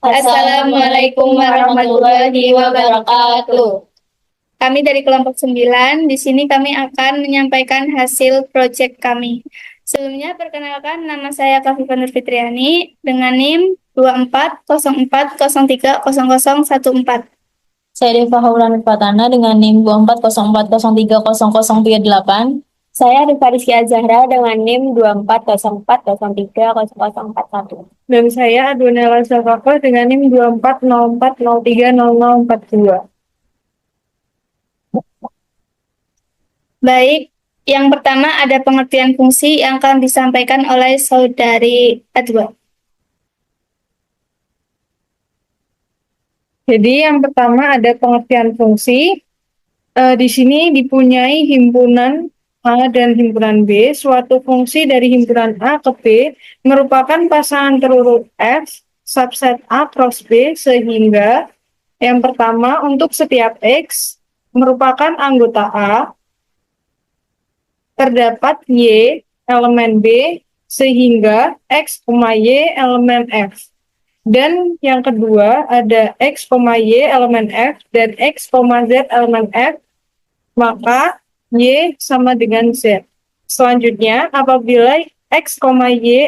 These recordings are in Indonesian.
Assalamualaikum warahmatullahi wabarakatuh. Kami dari kelompok 9, di sini kami akan menyampaikan hasil proyek kami. Sebelumnya, perkenalkan nama saya Kafifa Nur Fitriani dengan NIM 2404030014. Saya Deva Haulani Fatana dengan NIM 2404030038. Saya Rifa Rizky Azahra dengan NIM 2404030041. Dan saya Adonela Safako dengan NIM 2404030042. Baik, yang pertama ada pengertian fungsi yang akan disampaikan oleh Saudari Adwa. Jadi yang pertama ada pengertian fungsi. Di sini dipunyai himpunan A dan himpunan B. Suatu fungsi dari himpunan A ke B merupakan pasangan terurut F subset A cross B sehingga yang pertama untuk setiap X merupakan anggota A, terdapat Y elemen B sehingga X, Y elemen F. Dan yang kedua ada X, Y elemen F dan X, Z elemen F, maka Y sama dengan Z. Selanjutnya, apabila X, Y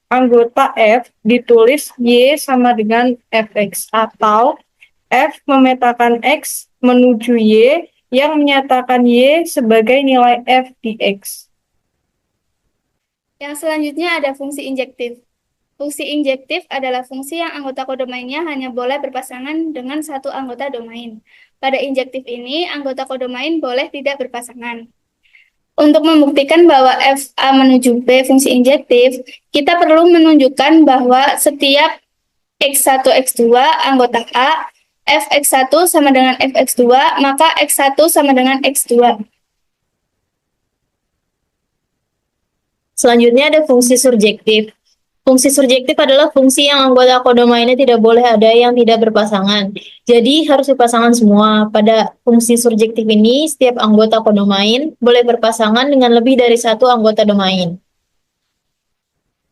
anggota F ditulis Y sama dengan Fx atau F memetakan X menuju Y yang menyatakan Y sebagai nilai F di X. Yang selanjutnya ada fungsi injektif. Fungsi injektif adalah fungsi yang anggota kodomainnya hanya boleh berpasangan dengan satu anggota domain. Pada injektif ini, anggota kodomain boleh tidak berpasangan. Untuk membuktikan bahwa FA menuju B fungsi injektif, kita perlu menunjukkan bahwa setiap X1, X2 anggota A, Fx1 sama dengan Fx2, maka X1 sama dengan X2. Selanjutnya ada fungsi surjektif. Fungsi surjektif adalah fungsi yang anggota kodomainnya tidak boleh ada yang tidak berpasangan. Jadi harus berpasangan semua. Pada fungsi surjektif ini, setiap anggota kodomain boleh berpasangan dengan lebih dari satu anggota domain.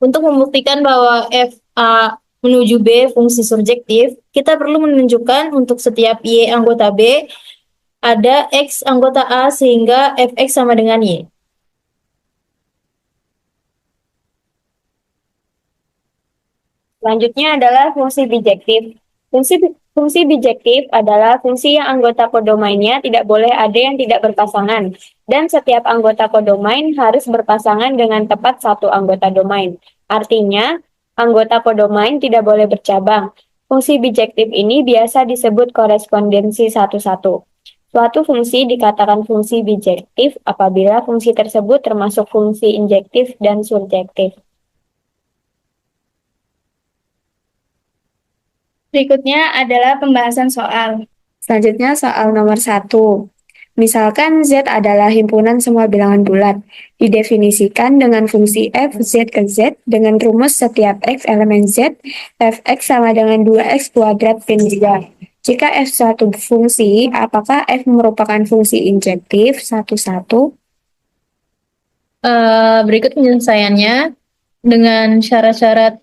Untuk membuktikan bahwa FA menuju B fungsi surjektif, kita perlu menunjukkan untuk setiap Y anggota B, ada X anggota A sehingga Fx sama dengan Y. Selanjutnya adalah fungsi bijektif. Fungsi bijektif adalah fungsi yang anggota kodomainnya tidak boleh ada yang tidak berpasangan, dan setiap anggota kodomain harus berpasangan dengan tepat satu anggota domain. Artinya, anggota kodomain tidak boleh bercabang. Fungsi bijektif ini biasa disebut korespondensi satu-satu. Suatu fungsi dikatakan fungsi bijektif apabila fungsi tersebut termasuk fungsi injektif dan surjektif. Berikutnya adalah pembahasan soal. Selanjutnya soal nomor 1. Misalkan Z adalah himpunan semua bilangan bulat. Didefinisikan dengan fungsi f Z ke Z dengan rumus setiap X elemen Z, Fx sama dengan 2X kuadrat pin 2. Jika F suatu fungsi, apakah F merupakan fungsi injektif? Satu-satu. Berikut penyelesaiannya dengan syarat-syarat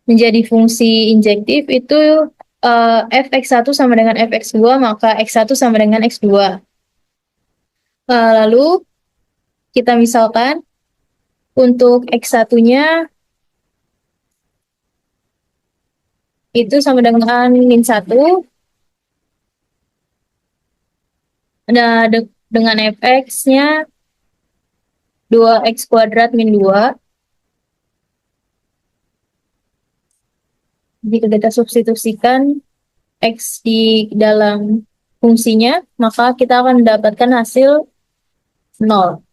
menjadi fungsi injektif itu Fx1 sama dengan Fx2, maka X1 sama dengan X2. Lalu kita misalkan untuk X1-nya itu sama dengan min 1. Nah, dengan Fx-nya 2X kuadrat min 2. Jika kita substitusikan X di dalam fungsinya, maka kita akan mendapatkan hasil 0.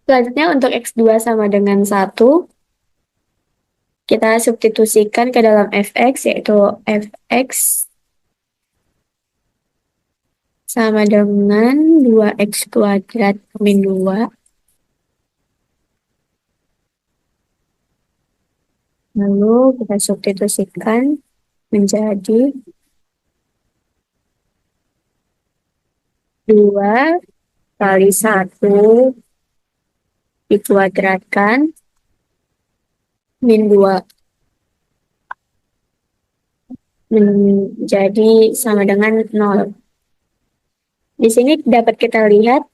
Selanjutnya untuk X2 sama dengan 1, kita substitusikan ke dalam Fx, yaitu Fx sama dengan 2X kuadrat min 2. Lalu kita substitusikan menjadi 2 kali 1 dikuadratkan min 2 menjadi sama dengan 0. Di sini dapat kita lihat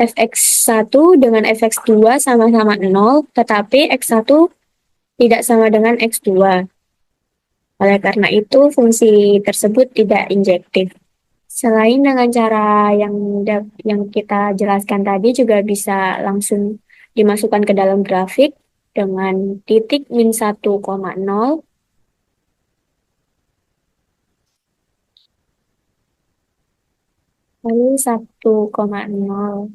fx1 dengan fx2 sama-sama 0, tetapi x1 tidak sama dengan x2. Oleh karena itu, fungsi tersebut tidak injektif. Selain dengan cara yang kita jelaskan tadi, juga bisa langsung dimasukkan ke dalam grafik dengan titik min 1,0, lalu 1,0.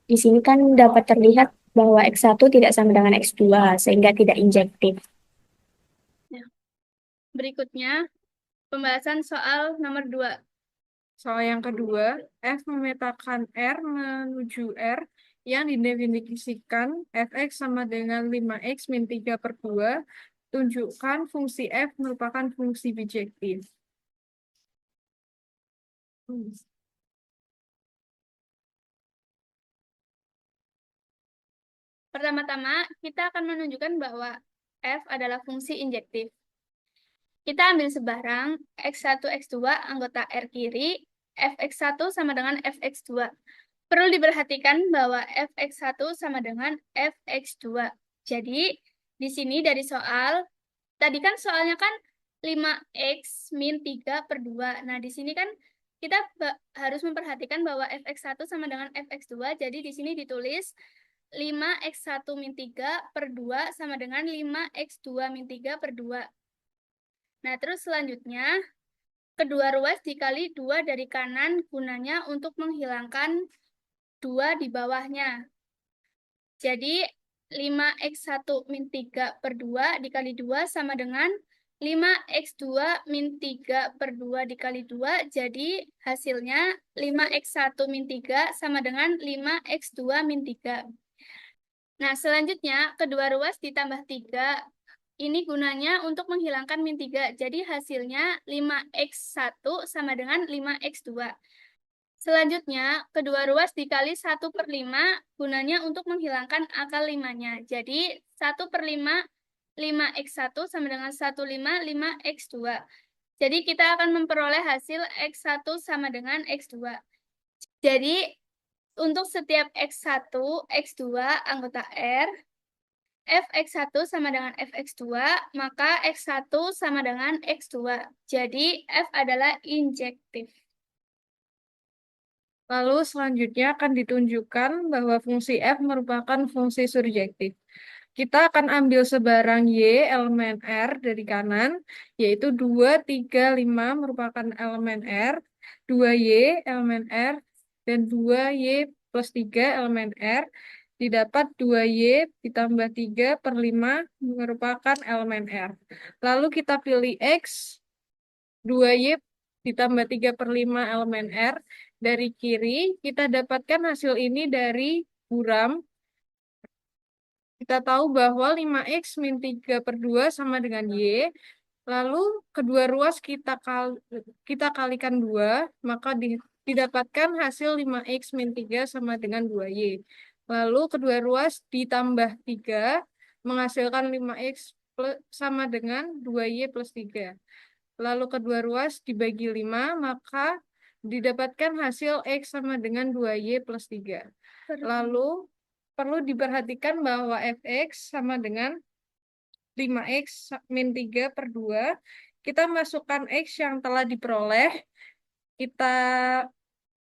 Di sini kan dapat terlihat bahwa X1 tidak sama dengan X2, sehingga tidak injektif. Berikutnya, pembahasan soal nomor 2. Soal yang kedua, F memetakan R menuju R yang didefinisikan fx sama dengan 5x min 3 per 2. Tunjukkan fungsi F merupakan fungsi bijektif. Pertama-tama, kita akan menunjukkan bahwa F adalah fungsi injektif. Kita ambil sebarang X1, X2 anggota R kiri, Fx1 sama dengan Fx2. Perlu diperhatikan bahwa Fx1 sama dengan Fx2. Jadi, di sini dari soal, tadi kan soalnya kan 5x min 3 per 2. Nah, di sini kan kita harus memperhatikan bahwa Fx1 sama dengan Fx2. Jadi, di sini ditulis 5x1 min 3 per 2 sama dengan 5x2 min 3 per 2. Nah, terus selanjutnya, kedua ruas dikali 2 dari kanan gunanya untuk menghilangkan 2 di bawahnya. Jadi, 5x1 min 3 per 2 dikali 2 sama dengan 5x2 min 3 per 2 dikali 2. Jadi, hasilnya 5x1 min 3 sama dengan 5x2 min 3. Nah, selanjutnya, kedua ruas ditambah 3. Ini gunanya untuk menghilangkan min 3. Jadi hasilnya 5x1 sama dengan 5x2. Selanjutnya, kedua ruas dikali 1 per 5 gunanya untuk menghilangkan akal 5-nya. Jadi 1 per 5, 5x1 sama dengan 1,5, 5x2. Jadi kita akan memperoleh hasil x1 sama dengan x2. Jadi untuk setiap x1, x2 anggota R, Fx1 sama dengan Fx2, maka X1 sama dengan X2. Jadi, F adalah injektif. Lalu selanjutnya akan ditunjukkan bahwa fungsi F merupakan fungsi surjektif. Kita akan ambil sebarang Y elemen R dari kanan, yaitu 2, 3, 5 merupakan elemen R, 2Y elemen R, dan 2Y plus 3 elemen R. Didapat 2Y ditambah 3 per 5 merupakan elemen R. Lalu kita pilih X, 2Y ditambah 3 per 5 elemen R. Dari kiri, kita dapatkan hasil ini dari buram. Kita tahu bahwa 5X min 3 per 2 sama dengan Y. Lalu kedua ruas kita kalikan 2, maka didapatkan hasil 5X min 3 sama dengan 2Y. Lalu kedua ruas ditambah 3, menghasilkan 5X sama dengan 2Y plus 3. Lalu kedua ruas dibagi 5, maka didapatkan hasil X sama dengan 2Y plus 3. Lalu perlu diperhatikan bahwa Fx sama dengan 5X min 3 per 2. Kita masukkan X yang telah diperoleh. Kita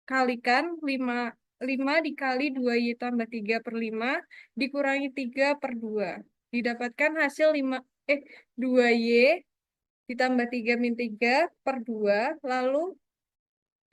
kalikan 5 dikali 2Y tambah 3 per 5 dikurangi 3 per 2. Didapatkan hasil 2Y ditambah 3 min 3 per 2. Lalu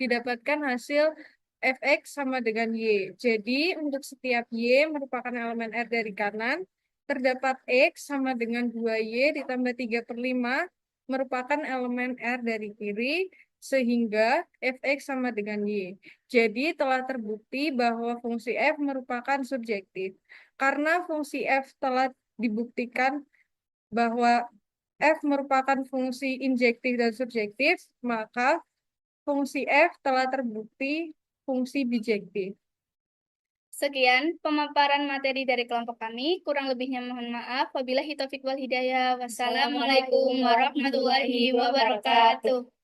didapatkan hasil Fx sama dengan Y. Jadi untuk setiap Y merupakan elemen R dari kanan, terdapat X sama dengan 2Y ditambah 3 per 5 merupakan elemen R dari kiri, sehingga Fx sama dengan Y. Jadi telah terbukti bahwa fungsi F merupakan surjektif. Karena fungsi F telah dibuktikan bahwa F merupakan fungsi injektif dan surjektif, maka fungsi F telah terbukti fungsi bijektif. Sekian pemaparan materi dari kelompok kami. Kurang lebihnya mohon maaf. Wabillahi taufiq wal hidayah. Wassalamualaikum warahmatullahi wabarakatuh.